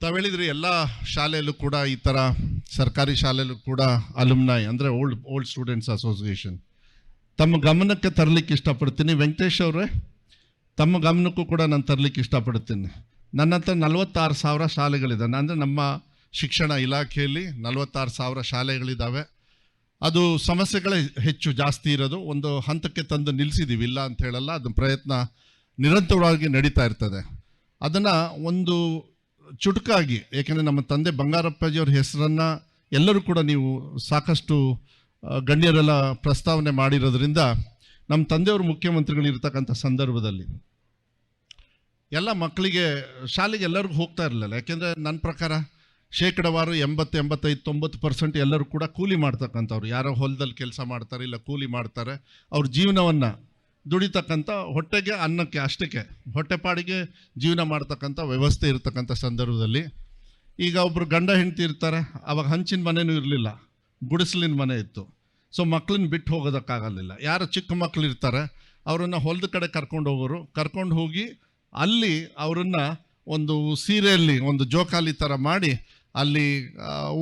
ತಾವು ಹೇಳಿದ್ರಿ ಎಲ್ಲ ಶಾಲೆಯಲ್ಲೂ ಕೂಡ ಈ ಥರ ಸರ್ಕಾರಿ ಶಾಲೆಯಲ್ಲೂ ಕೂಡ ಅಲುಮ್ನಾಯ್ ಅಂದರೆ ಓಲ್ಡ್ ಸ್ಟೂಡೆಂಟ್ಸ್ ಅಸೋಸಿಯೇಷನ್ ತಮ್ಮ ಗಮನಕ್ಕೆ ತರಲಿಕ್ಕೆ ಇಷ್ಟಪಡ್ತೀನಿ. ವೆಂಕಟೇಶ್ ಅವರೇ, ತಮ್ಮ ಗಮನಕ್ಕೂ ಕೂಡ ನಾನು ತರಲಿಕ್ಕೆ ಇಷ್ಟಪಡ್ತೀನಿ. ನನ್ನ ಹತ್ರ 46,000 ಶಾಲೆಗಳಿದೆ. ಅಂದರೆ ನಮ್ಮ ಶಿಕ್ಷಣ ಇಲಾಖೆಯಲ್ಲಿ 46,000 ಶಾಲೆಗಳಿದ್ದಾವೆ. ಅದು ಸಮಸ್ಯೆಗಳೇ ಹೆಚ್ಚು ಜಾಸ್ತಿ ಇರೋದು. ಒಂದು ಹಂತಕ್ಕೆ ತಂದು ನಿಲ್ಲಿಸಿದ್ದೀವಿ, ಇಲ್ಲ ಅಂತ ಹೇಳಲ್ಲ. ಅದು ಪ್ರಯತ್ನ ನಿರಂತರವಾಗಿ ನಡೀತಾ ಇರ್ತದೆ. ಅದನ್ನು ಒಂದು ಚುಟುಕಾಗಿ, ಏಕೆಂದರೆ ನಮ್ಮ ತಂದೆ ಬಂಗಾರಪ್ಪಾಜಿಯವ್ರ ಹೆಸರನ್ನು ಎಲ್ಲರೂ ಕೂಡ ನೀವು ಸಾಕಷ್ಟು ಗಣ್ಯರೆಲ್ಲ ಪ್ರಸ್ತಾವನೆ ಮಾಡಿರೋದ್ರಿಂದ ನಮ್ಮ ತಂದೆಯವರು ಮುಖ್ಯಮಂತ್ರಿಗಳು ಇರ್ತಕ್ಕಂಥ ಸಂದರ್ಭದಲ್ಲಿ ಎಲ್ಲ ಮಕ್ಕಳಿಗೆ ಶಾಲೆಗೆ ಎಲ್ಲರಿಗೂ ಹೋಗ್ತಾ ಇರಲಿಲ್ಲ. ಯಾಕೆಂದರೆ ನನ್ನ ಪ್ರಕಾರ ಶೇಕಡವಾರು 80-85-90% ಎಲ್ಲರೂ ಕೂಡ ಕೂಲಿ ಮಾಡ್ತಕ್ಕಂಥವ್ರು. ಯಾರೋ ಹೊಲದಲ್ಲಿ ಕೆಲಸ ಮಾಡ್ತಾರೆ, ಇಲ್ಲ ಕೂಲಿ ಮಾಡ್ತಾರೆ. ಅವ್ರ ಜೀವನವನ್ನು ದುಡಿತಕ್ಕಂಥ, ಹೊಟ್ಟೆಗೆ ಅನ್ನಕ್ಕೆ ಅಷ್ಟಕ್ಕೆ ಹೊಟ್ಟೆಪಾಡಿಗೆ ಜೀವನ ಮಾಡ್ತಕ್ಕಂಥ ವ್ಯವಸ್ಥೆ ಇರತಕ್ಕಂಥ ಸಂದರ್ಭದಲ್ಲಿ ಈಗ ಒಬ್ಬರು ಗಂಡ ಹೆಂಡತಿ ಇರ್ತಾರೆ. ಅವಾಗ ಹಂಚಿನ ಮನೆಯೂ ಇರಲಿಲ್ಲ, ಗುಡಿಸಲಿನ ಮನೆ ಇತ್ತು. ಸೊ ಮಕ್ಕಳನ್ನ ಬಿಟ್ಟು ಹೋಗೋದಕ್ಕಾಗಲಿಲ್ಲ. ಯಾರು ಚಿಕ್ಕ ಮಕ್ಕಳು ಇರ್ತಾರೆ ಅವರನ್ನು ಹೊಲದ ಕಡೆ ಕರ್ಕೊಂಡು ಹೋಗಿ ಅಲ್ಲಿ ಅವರನ್ನು ಒಂದು ಸೀರೆಯಲ್ಲಿ ಒಂದು ಜೋಕಾಲಿ ಥರ ಮಾಡಿ ಅಲ್ಲಿ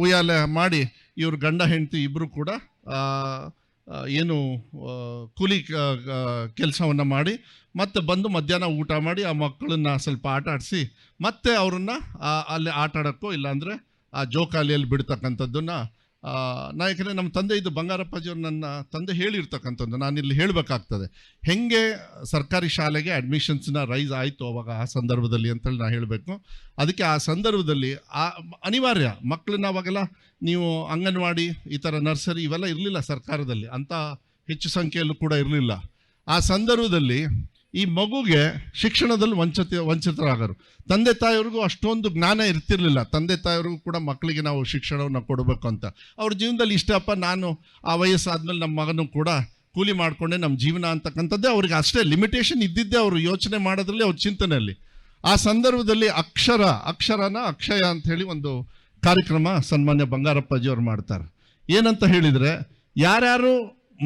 ಉಯ್ಯಾಲೆ ಮಾಡಿ ಇವರು ಗಂಡ ಹೆಂಡತಿ ಇಬ್ಬರು ಕೂಡ ಏನು ಕೂಲಿ ಕೆಲಸವನ್ನು ಮಾಡಿ ಮತ್ತೆ ಬಂದು ಮಧ್ಯಾಹ್ನ ಊಟ ಮಾಡಿ ಆ ಮಕ್ಕಳನ್ನ ಸ್ವಲ್ಪ ಆಟ ಆಡಿಸಿ ಮತ್ತೆ ಅವರನ್ನು ಅಲ್ಲಿ ಆಟ ಆಡೋಕ್ಕೋ ಇಲ್ಲಾಂದರೆ ಆ ಜೋಕಾಲಿಯಲ್ಲಿ ಬಿಡ್ತಕ್ಕಂಥದ್ದನ್ನು ಯಾಕಂದರೆ ನಮ್ಮ ತಂದೆ ಇದು ಬಂಗಾರಪ್ಪಾಜಿಯವ್ರು ನನ್ನ ತಂದೆ ಹೇಳಿರ್ತಕ್ಕಂಥದ್ದು ನಾನಿಲ್ಲಿ ಹೇಳಬೇಕಾಗ್ತದೆ. ಹೆಂಗೆ ಸರ್ಕಾರಿ ಶಾಲೆಗೆ ಅಡ್ಮಿಷನ್ಸ್ನ ರೈಸ್ ಆಯಿತು ಅವಾಗ ಆ ಸಂದರ್ಭದಲ್ಲಿ ಅಂತೇಳಿ ನಾನು ಹೇಳಬೇಕು. ಅದಕ್ಕೆ ಆ ಸಂದರ್ಭದಲ್ಲಿ ಅನಿವಾರ್ಯ ಮಕ್ಕಳನ್ನ ಅವಾಗೆಲ್ಲ ನೀವು ಅಂಗನವಾಡಿ ಈ ಥರ ನರ್ಸರಿ ಇವೆಲ್ಲ ಇರಲಿಲ್ಲ ಸರ್ಕಾರದಲ್ಲಿ, ಅಂಥ ಹೆಚ್ಚು ಸಂಖ್ಯೆಯಲ್ಲೂ ಕೂಡ ಇರಲಿಲ್ಲ. ಆ ಸಂದರ್ಭದಲ್ಲಿ ಈ ಮಗುಗೆ ಶಿಕ್ಷಣದಲ್ಲಿ ವಂಚಿತರಾಗರು. ತಂದೆ ತಾಯಿಯವ್ರಿಗೂ ಅಷ್ಟೊಂದು ಜ್ಞಾನ ಇರ್ತಿರ್ಲಿಲ್ಲ. ತಂದೆ ತಾಯಿಯವ್ರಿಗೂ ಕೂಡ ಮಕ್ಕಳಿಗೆ ನಾವು ಶಿಕ್ಷಣವನ್ನು ಕೊಡಬೇಕು ಅಂತ ಅವ್ರ ಜೀವನದಲ್ಲಿ ಇಷ್ಟಪ್ಪ, ನಾನು ಆ ವಯಸ್ಸಾದ್ಮೇಲೆ ನಮ್ಮ ಮಗನೂ ಕೂಡ ಕೂಲಿ ಮಾಡಿಕೊಂಡೆ ನಮ್ಮ ಜೀವನ ಅಂತಕ್ಕಂಥದ್ದೇ ಅವ್ರಿಗೆ ಅಷ್ಟೇ ಲಿಮಿಟೇಷನ್ ಇದ್ದಿದ್ದೇ ಅವರು ಯೋಚನೆ ಮಾಡೋದ್ರಲ್ಲಿ ಅವ್ರ ಚಿಂತನೆಯಲ್ಲಿ. ಆ ಸಂದರ್ಭದಲ್ಲಿ ಅಕ್ಷರನ ಅಕ್ಷಯ ಅಂಥೇಳಿ ಒಂದು ಕಾರ್ಯಕ್ರಮ ಸನ್ಮಾನ್ಯ ಬಂಗಾರಪ್ಪಾಜಿಯವ್ರು ಮಾಡ್ತಾರೆ. ಏನಂತ ಹೇಳಿದರೆ, ಯಾರ್ಯಾರು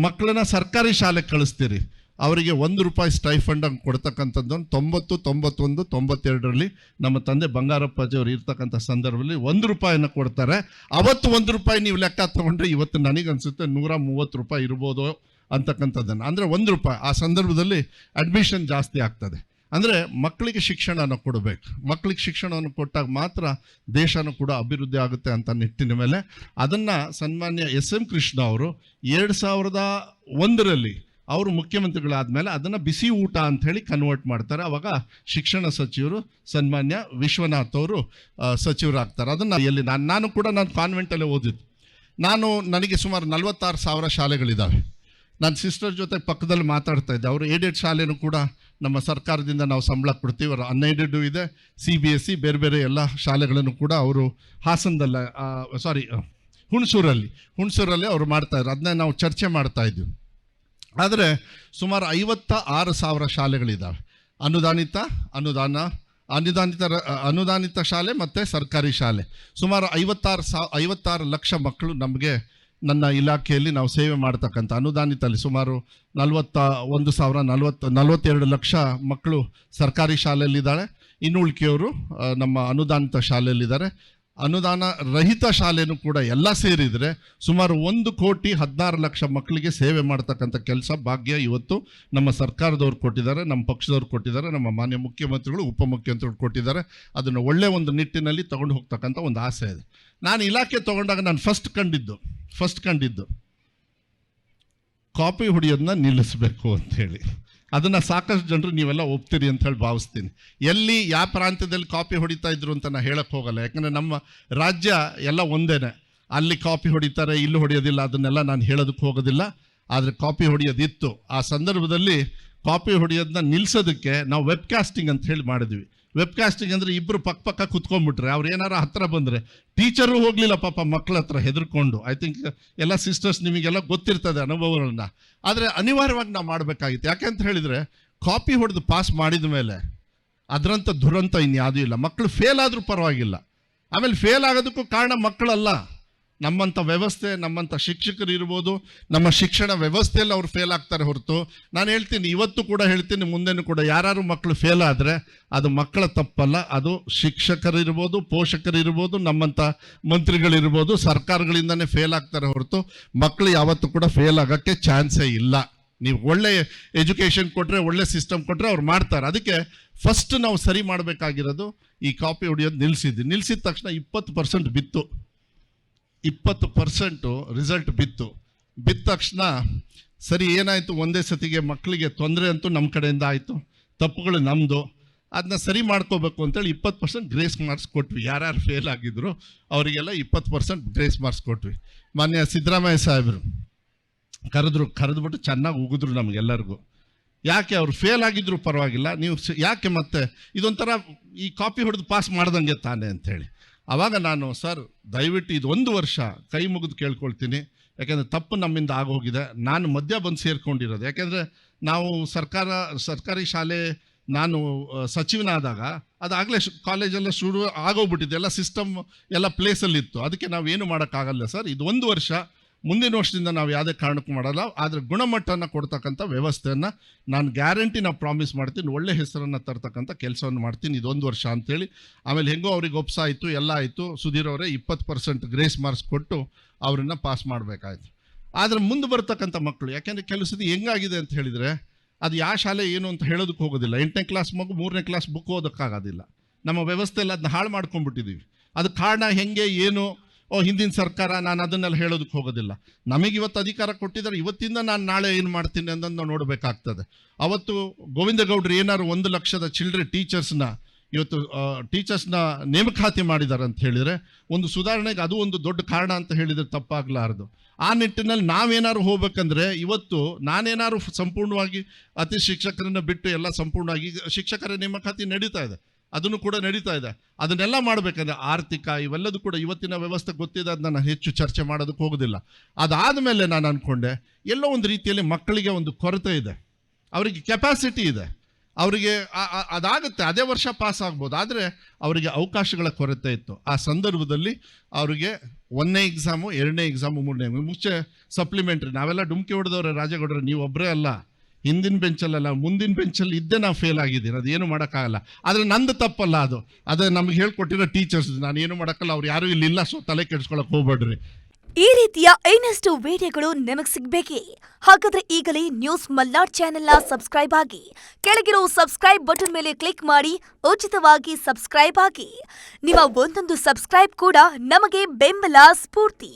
ಮಕ್ಕಳನ್ನ ಸರ್ಕಾರಿ ಶಾಲೆಗೆ ಕಳಿಸ್ತೀರಿ ಅವರಿಗೆ ₹1 ಸ್ಟೈಫಂಡ್ ಹಂಗೆ ಕೊಡ್ತಕ್ಕಂಥದ್ದು 90, 91, 92ರಲ್ಲಿ ನಮ್ಮ ತಂದೆ ಬಂಗಾರಪ್ಪಾಜಿಯವರು ಇರ್ತಕ್ಕಂಥ ಸಂದರ್ಭದಲ್ಲಿ ₹1 ಕೊಡ್ತಾರೆ. ಅವತ್ತು ₹1 ನೀವು ಲೆಕ್ಕ ತೊಗೊಂಡ್ರೆ ಇವತ್ತು ನನಗನ್ಸುತ್ತೆ ₹130 ಇರ್ಬೋದು ಅಂತಕ್ಕಂಥದ್ದನ್ನು. ಅಂದರೆ ₹1 ಆ ಸಂದರ್ಭದಲ್ಲಿ ಅಡ್ಮಿಷನ್ ಜಾಸ್ತಿ ಆಗ್ತದೆ. ಅಂದರೆ ಮಕ್ಕಳಿಗೆ ಶಿಕ್ಷಣನ ಕೊಡಬೇಕು. ಮಕ್ಕಳಿಗೆ ಶಿಕ್ಷಣವನ್ನು ಕೊಟ್ಟಾಗ ಮಾತ್ರ ದೇಶನೂ ಕೂಡ ಅಭಿವೃದ್ಧಿ ಆಗುತ್ತೆ ಅಂತ ನಿಟ್ಟಿನ ಮೇಲೆ ಅದನ್ನು ಸನ್ಮಾನ್ಯ SM ಕೃಷ್ಣ ಅವರು 2001ರಲ್ಲಿ ಅವರು ಮುಖ್ಯಮಂತ್ರಿಗಳಾದಮೇಲೆ ಅದನ್ನು ಬಿಸಿ ಊಟ ಅಂಥೇಳಿ ಕನ್ವರ್ಟ್ ಮಾಡ್ತಾರೆ. ಅವಾಗ ಶಿಕ್ಷಣ ಸಚಿವರು ಸನ್ಮಾನ್ಯ ವಿಶ್ವನಾಥ್ ಅವರು ಸಚಿವರಾಗ್ತಾರೆ. ಅದನ್ನು ಎಲ್ಲಿ ನಾನು ಕೂಡ ಕಾನ್ವೆಂಟಲ್ಲೇ ಓದಿದ್ದು. ನನಗೆ ಸುಮಾರು 46,000 ಶಾಲೆಗಳಿದ್ದಾವೆ. ನಾನು ಸಿಸ್ಟರ್ ಜೊತೆ ಪಕ್ಕದಲ್ಲಿ ಮಾತಾಡ್ತಾ ಇದ್ದೆ. ಅವರು ಏಡೆಡ್ ಶಾಲೆನೂ ಕೂಡ ನಮ್ಮ ಸರ್ಕಾರದಿಂದ ನಾವು ಸಂಬಳ ಕೊಡ್ತೀವಿ. ಅವರು ಅನ್ಏಡೆಡು ಇದೆ, CBSE ಬೇರೆ ಬೇರೆ ಎಲ್ಲ ಶಾಲೆಗಳನ್ನು ಕೂಡ ಅವರು ಹಾಸನದಲ್ಲ ಹುಣಸೂರಲ್ಲಿ ಅವರು ಮಾಡ್ತಾಯಿದ್ರು. ಅದನ್ನೇ ನಾವು ಚರ್ಚೆ ಮಾಡ್ತಾ ಇದ್ವಿ. ಆದರೆ ಸುಮಾರು 56,000 ಶಾಲೆಗಳಿದ್ದಾವೆ. ಅನುದಾನಿತ ಶಾಲೆ ಮತ್ತು ಸರ್ಕಾರಿ ಶಾಲೆ ಸುಮಾರು 56 ಲಕ್ಷ ಮಕ್ಕಳು ನಮಗೆ ನನ್ನ ಇಲಾಖೆಯಲ್ಲಿ ನಾವು ಸೇವೆ ಮಾಡ್ತಕ್ಕಂಥ ಅನುದಾನಿತಲ್ಲಿ ಸುಮಾರು 42 ಲಕ್ಷ ಮಕ್ಕಳು ಸರ್ಕಾರಿ ಶಾಲೆಯಲ್ಲಿದ್ದಾಳೆ. ಇನ್ನು ಉಳಿಕೆಯವರು ನಮ್ಮ ಅನುದಾನಿತ ಶಾಲೆಯಲ್ಲಿದ್ದಾರೆ. ಅನುದಾನ ರಹಿತ ಶಾಲೆನೂ ಕೂಡ ಎಲ್ಲ ಸೇರಿದರೆ ಸುಮಾರು 1,16,00,000 ಮಕ್ಕಳಿಗೆ ಸೇವೆ ಮಾಡ್ತಕ್ಕಂಥ ಕೆಲಸ ಭಾಗ್ಯ ಇವತ್ತು ನಮ್ಮ ಸರ್ಕಾರದವ್ರು ಕೊಟ್ಟಿದ್ದಾರೆ, ನಮ್ಮ ಪಕ್ಷದವ್ರು ಕೊಟ್ಟಿದ್ದಾರೆ, ನಮ್ಮ ಮಾನ್ಯ ಮುಖ್ಯಮಂತ್ರಿಗಳು ಉಪಮುಖ್ಯಮಂತ್ರಿಗಳು ಕೊಟ್ಟಿದ್ದಾರೆ. ಅದನ್ನು ಒಳ್ಳೆಯ ಒಂದು ನಿಟ್ಟಿನಲ್ಲಿ ತಗೊಂಡು ಹೋಗ್ತಕ್ಕಂಥ ಒಂದು ಆಸೆ ಇದೆ. ನಾನು ಇಲಾಖೆ ತೊಗೊಂಡಾಗ ನಾನು ಫಸ್ಟ್ ಕಂಡಿದ್ದು ಕಾಪಿ ಹೊಡೆಯೋದನ್ನ ನಿಲ್ಲಿಸಬೇಕು ಅಂಥೇಳಿ. ಅದನ್ನು ಸಾಕಷ್ಟು ಜನರು ನೀವೆಲ್ಲ ಒಪ್ತೀರಿ ಅಂತ ಹೇಳಿ ಭಾವಿಸ್ತೀನಿ. ಎಲ್ಲಿ ಯಾವ ಪ್ರಾಂತ್ಯದಲ್ಲಿ ಕಾಪಿ ಹೊಡಿತಾ ಇದ್ರು ಅಂತ ನಾನು ಹೇಳಕ್ಕೆ ಹೋಗಲ್ಲ. ಯಾಕಂದರೆ ನಮ್ಮ ರಾಜ್ಯ ಎಲ್ಲ ಒಂದೇನೆ. ಅಲ್ಲಿ ಕಾಪಿ ಹೊಡಿತಾರೆ, ಇಲ್ಲಿ ಹೊಡೆಯೋದಿಲ್ಲ, ಅದನ್ನೆಲ್ಲ ನಾನು ಹೇಳೋದಕ್ಕೆ ಹೋಗೋದಿಲ್ಲ. ಆದರೆ ಕಾಪಿ ಹೊಡೆಯೋದಿತ್ತು. ಆ ಸಂದರ್ಭದಲ್ಲಿ ಕಾಪಿ ಹೊಡೆಯೋದನ್ನ ನಿಲ್ಲಿಸೋದಕ್ಕೆ ನಾವು ವೆಬ್ಕಾಸ್ಟಿಂಗ್ ಅಂತ ಹೇಳಿ ಮಾಡಿದ್ವಿ. ವೆಬ್ಕಾಸ್ಟಿಂಗ್ ಅಂದರೆ ಇಬ್ಬರು ಪಕ್ಕ ಕುತ್ಕೊಂಡ್ಬಿಟ್ರೆ ಅವ್ರು ಏನಾರು ಹತ್ತಿರ ಬಂದರೆ ಟೀಚರು ಹೋಗಲಿಲ್ಲ ಪಾಪ ಮಕ್ಕಳ ಹತ್ರ ಹೆದರ್ಕೊಂಡು. ಐ ಥಿಂಕ್ ಎಲ್ಲ ಸಿಸ್ಟರ್ಸ್ ನಿಮಗೆಲ್ಲ ಗೊತ್ತಿರ್ತದೆ ಅನುಭವಗಳನ್ನ. ಆದರೆ ಅನಿವಾರ್ಯವಾಗಿ ನಾವು ಮಾಡಬೇಕಾಗಿತ್ತು. ಯಾಕೆಂತ ಹೇಳಿದರೆ ಕಾಪಿ ಹೊಡೆದು ಪಾಸ್ ಮಾಡಿದ ಮೇಲೆ ಅದರಂಥ ದುರಂತ ಇನ್ಯಾವುದೂ ಇಲ್ಲ. ಮಕ್ಕಳು ಫೇಲ್ ಆದರೂ ಪರವಾಗಿಲ್ಲ. ಆಮೇಲೆ ಫೇಲ್ ಆಗೋದಕ್ಕೂ ಕಾರಣ ಮಕ್ಕಳಲ್ಲ, ನಮ್ಮಂಥ ವ್ಯವಸ್ಥೆ, ನಮ್ಮಂಥ ಶಿಕ್ಷಕರು ಇರ್ಬೋದು, ನಮ್ಮ ಶಿಕ್ಷಣ ವ್ಯವಸ್ಥೆಯಲ್ಲಿ ಅವ್ರು ಫೇಲ್ ಆಗ್ತಾರೆ ಹೊರತು, ನಾನು ಹೇಳ್ತೀನಿ, ಇವತ್ತು ಕೂಡ ಹೇಳ್ತೀನಿ, ಮುಂದೆನೂ ಕೂಡ, ಯಾರು ಮಕ್ಕಳು ಫೇಲ್ ಆದರೆ ಅದು ಮಕ್ಕಳ ತಪ್ಪಲ್ಲ, ಅದು ಶಿಕ್ಷಕರಿರ್ಬೋದು, ಪೋಷಕರಿರ್ಬೋದು, ನಮ್ಮಂಥ ಮಂತ್ರಿಗಳಿರ್ಬೋದು, ಸರ್ಕಾರಗಳಿಂದನೇ ಫೇಲ್ ಆಗ್ತಾರೆ ಹೊರತು ಮಕ್ಕಳು ಯಾವತ್ತೂ ಕೂಡ ಫೇಲ್ ಆಗೋಕ್ಕೆ ಚಾನ್ಸೇ ಇಲ್ಲ. ನೀವು ಒಳ್ಳೆ ಎಜುಕೇಷನ್ ಕೊಟ್ಟರೆ, ಒಳ್ಳೆ ಸಿಸ್ಟಮ್ ಕೊಟ್ಟರೆ ಅವ್ರು ಮಾಡ್ತಾರೆ. ಅದಕ್ಕೆ ಫಸ್ಟ್ ನಾವು ಸರಿ ಮಾಡಬೇಕಾಗಿರೋದು ಈ ಕಾಪಿ ಹೊಡಿಯೋದು ನಿಲ್ಲಿಸಿದ ತಕ್ಷಣ 20% ಬಿತ್ತು, 20% ರಿಸಲ್ಟ್ ಬಿದ್ದ ತಕ್ಷಣ ಸರಿ ಏನಾಯಿತು, ಒಂದೇ ಸತಿಗೆ ಮಕ್ಕಳಿಗೆ ತೊಂದರೆ ಅಂತೂ ನಮ್ಮ ಕಡೆಯಿಂದ ಆಯಿತು, ತಪ್ಪುಗಳು ನಮ್ಮದು, ಅದನ್ನ ಸರಿ ಮಾಡ್ಕೋಬೇಕು ಅಂತೇಳಿ 20% ಗ್ರೇಸ್ ಮಾರ್ಕ್ಸ್ ಕೊಟ್ವಿ. ಯಾರ್ಯಾರು ಫೇಲ್ ಆಗಿದ್ರು ಅವರಿಗೆಲ್ಲ 20% ಗ್ರೇಸ್ ಮಾರ್ಕ್ಸ್ ಕೊಟ್ವಿ. ಮಾನ್ಯ ಸಿದ್ದರಾಮಯ್ಯ ಸಾಹೇಬರು ಕರೆದ್ಬಿಟ್ಟು ಚೆನ್ನಾಗಿ ಉಗಿದ್ರು ನಮಗೆಲ್ಲರಿಗೂ. ಯಾಕೆ ಅವ್ರು ಫೇಲ್ ಆಗಿದ್ರು ಪರವಾಗಿಲ್ಲ, ನೀವು ಯಾಕೆ ಮತ್ತೆ ಇದೊಂಥರ ಈ ಕಾಪಿ ಹೊಡೆದು ಪಾಸ್ ಮಾಡ್ದಂಗೆ ತಾನೆ ಅಂಥೇಳಿ. ಆವಾಗ ನಾನು, ಸರ್ ದಯವಿಟ್ಟು ಇದು 1 ವರ್ಷ ಕೈ ಮುಗಿದು ಕೇಳ್ಕೊಳ್ತೀನಿ, ಯಾಕೆಂದರೆ ತಪ್ಪು ನಮ್ಮಿಂದ ಆಗೋಗಿದೆ. ನಾನು ಮಧ್ಯ ಬಂದು ಸೇರ್ಕೊಂಡಿರೋದು, ಯಾಕೆಂದರೆ ನಾವು ಸರ್ಕಾರಿ ಶಾಲೆ ನಾನು ಸಚಿವನಾದಾಗ ಅದಾಗಲೇ ಕಾಲೇಜೆಲ್ಲ ಶುರು ಆಗೋಗ್ಬಿಟ್ಟಿದೆ, ಎಲ್ಲ ಸಿಸ್ಟಮ್ ಎಲ್ಲ ಪ್ಲೇಸಲ್ಲಿತ್ತು. ಅದಕ್ಕೆ ನಾವೇನು ಮಾಡೋಕ್ಕಾಗಲ್ಲ ಸರ್, ಇದು 1 ವರ್ಷ, ಮುಂದಿನ ವರ್ಷದಿಂದ ನಾವು ಯಾವುದೇ ಕಾರಣಕ್ಕೂ ಮಾಡಲ್ಲ, ಆದರೆ ಗುಣಮಟ್ಟನ ಕೊಡ್ತಕ್ಕಂಥ ವ್ಯವಸ್ಥೆಯನ್ನು ನಾನು ಗ್ಯಾರಂಟಿ ಪ್ರಾಮಿಸ್ ಮಾಡ್ತೀನಿ, ಒಳ್ಳೆ ಹೆಸರನ್ನು ತರ್ತಕ್ಕಂಥ ಕೆಲಸವನ್ನು ಮಾಡ್ತೀನಿ, ಇದು 1 ವರ್ಷ ಅಂತೇಳಿ. ಆಮೇಲೆ ಹೆಂಗೋ ಅವ್ರಿಗೆ ಒಪ್ಸಾಯಿತು, ಎಲ್ಲ ಆಯಿತು. ಸುಧೀರ್ ಅವರೇ 20% ಗ್ರೇಸ್ ಮಾರ್ಕ್ಸ್ ಕೊಟ್ಟು ಅವರನ್ನು ಪಾಸ್ ಮಾಡಬೇಕಾಯ್ತು. ಆದರೆ ಮುಂದೆ ಬರ್ತಕ್ಕಂಥ ಮಕ್ಕಳು, ಯಾಕೆಂದರೆ ಕೆಲವು ಸತಿ ಹೆಂಗಾಗಿದೆ ಅಂತ ಹೇಳಿದರೆ, ಅದು ಯಾವ ಶಾಲೆ ಏನು ಅಂತ ಹೇಳೋದಕ್ಕೆ ಹೋಗೋದಿಲ್ಲ. 8ನೇ ಕ್ಲಾಸ್ ಮಗು 3ನೇ ಕ್ಲಾಸ್ ಬುಕ್ ಓದೋಕ್ಕಾಗೋದಿಲ್ಲ. ನಮ್ಮ ವ್ಯವಸ್ಥೆಯಲ್ಲಿ ಅದನ್ನ ಹಾಳು ಮಾಡ್ಕೊಂಡ್ಬಿಟ್ಟಿದ್ದೀವಿ. ಅದಕ್ಕೆ ಕಾರಣ ಹೆಂಗೆ ಏನು, ಹಿಂದಿನ ಸರ್ಕಾರ, ನಾನು ಅದನ್ನೆಲ್ಲ ಹೇಳೋದಕ್ಕೆ ಹೋಗೋದಿಲ್ಲ. ನಮಗಿವತ್ತು ಅಧಿಕಾರ ಕೊಟ್ಟಿದ್ದಾರೆ, ಇವತ್ತಿಂದ ನಾನು ನಾಳೆ ಏನು ಮಾಡ್ತೀನಿ ಅನ್ನೋದು ನಾವು ನೋಡಬೇಕಾಗ್ತದೆ. ಅವತ್ತು ಗೋವಿಂದ ಗೌಡ್ರು ಏನಾದ್ರು 1 ಲಕ್ಷದ ಚಿಲ್ಡ್ರೆ ಟೀಚರ್ಸ್ನ ನೇಮಕಾತಿ ಮಾಡಿದ್ದಾರೆ ಅಂತ ಹೇಳಿದರೆ, ಒಂದು ಸುಧಾರಣೆಗೆ ಅದು ಒಂದು ದೊಡ್ಡ ಕಾರಣ ಅಂತ ಹೇಳಿದರೆ ತಪ್ಪಾಗಲಾರದು. ಆ ನಿಟ್ಟಿನಲ್ಲಿ ನಾವೇನಾದ್ರು ಹೋಗ್ಬೇಕಂದ್ರೆ, ಇವತ್ತು ನಾನೇನಾದ್ರು ಸಂಪೂರ್ಣವಾಗಿ ಅತಿ ಶಿಕ್ಷಕರನ್ನು ಬಿಟ್ಟು ಎಲ್ಲ ಸಂಪೂರ್ಣವಾಗಿ ಶಿಕ್ಷಕರ ನೇಮಕಾತಿ ನಡೀತಾ ಇದೆ, ಅದನ್ನು ಕೂಡ ನಡೀತಾ ಇದೆ. ಅದನ್ನೆಲ್ಲ ಮಾಡಬೇಕಂದ್ರೆ ಆರ್ಥಿಕ ಇವೆಲ್ಲದೂ ಕೂಡ ಇವತ್ತಿನ ವ್ಯವಸ್ಥೆ ಗೊತ್ತಿದೆ, ಅದನ್ನ ನಾನು ಹೆಚ್ಚು ಚರ್ಚೆ ಮಾಡೋದಕ್ಕೆ ಹೋಗೋದಿಲ್ಲ. ಅದಾದಮೇಲೆ ನಾನು ಅಂದ್ಕೊಂಡೆ, ಎಲ್ಲೋ ಒಂದು ರೀತಿಯಲ್ಲಿ ಮಕ್ಕಳಿಗೆ ಒಂದು ಕೊರತೆ ಇದೆ, ಅವರಿಗೆ ಕೆಪಾಸಿಟಿ ಇದೆ, ಅವರಿಗೆ ಅದಾಗುತ್ತೆ, ಅದೇ ವರ್ಷ ಪಾಸ್ ಆಗ್ಬೋದು, ಆದರೆ ಅವರಿಗೆ ಅವಕಾಶಗಳ ಕೊರತೆ ಇತ್ತು. ಆ ಸಂದರ್ಭದಲ್ಲಿ ಅವರಿಗೆ 1ನೇ ಎಕ್ಸಾಮು, 2ನೇ ಎಕ್ಸಾಮು, 3ನೇ ಮುಂಚೆ ಸಪ್ಲಿಮೆಂಟ್ರಿ, ನಾವೆಲ್ಲ ಡುಮ್ಕಿ ಹೊಡೆದವ್ರೆ, ರಾಜೇಗೌಡರು ನೀವು ಒಬ್ಬರೇ ಅಲ್ಲ, ಹಿಂದಿನ ಬೆಂಚಲ್ಲ ಮುಂದಿನ ಬೆಂಚಲ್ಲಿ ಇದ್ದೇ ನಾವು ಫೇಲ್ ಆಗಿದ್ದೀನಿ, ಅದೇನು ಮಾಡೋಕ್ಕಾಗಲ್ಲ. ಆದರೆ ನಂದು ತಪ್ಪಲ್ಲ, ಅದು ನಮ್ಗೆ ಹೇಳ್ಕೊಟ್ಟಿರೋ ಟೀಚರ್ಸ್, ನಾನು ಏನು ಮಾಡೋಕ್ಕಲ್ಲ, ಅವ್ರು ಯಾರೂ ಇಲ್ಲಿಲ್ಲ, ಸೊ ತಲೆ ಕೆಡಿಸ್ಕೊಳಕ್ಕೆ ಹೋಗ್ಬೇಡ್ರಿ. ಈ ರೀತಿಯ ಇನ್ನಷ್ಟು ವಿಡಿಯೋಗಳು ನಿಮಗೆ ಸಿಗಬೇಕೇ? ಹಾಗಾದ್ರೆ ಈಗಲೇ ನ್ಯೂಸ್ ಮಲ್ನಾಡ್ ಚಾನೆಲ್ನ ಸಬ್ಸ್ಕ್ರೈಬ್ ಆಗಿ, ಕೆಳಗಿರೋ ಸಬ್ಸ್ಕ್ರೈಬ್ ಬಟನ್ ಮೇಲೆ ಕ್ಲಿಕ್ ಮಾಡಿ ಉಚಿತವಾಗಿ ಸಬ್ಸ್ಕ್ರೈಬ್ ಆಗಿ. ನಿಮ್ಮ ಒಂದೊಂದು ಸಬ್ಸ್ಕ್ರೈಬ್ ಕೂಡ ನಮಗೆ ಬೆಂಬಲ, ಸ್ಫೂರ್ತಿ.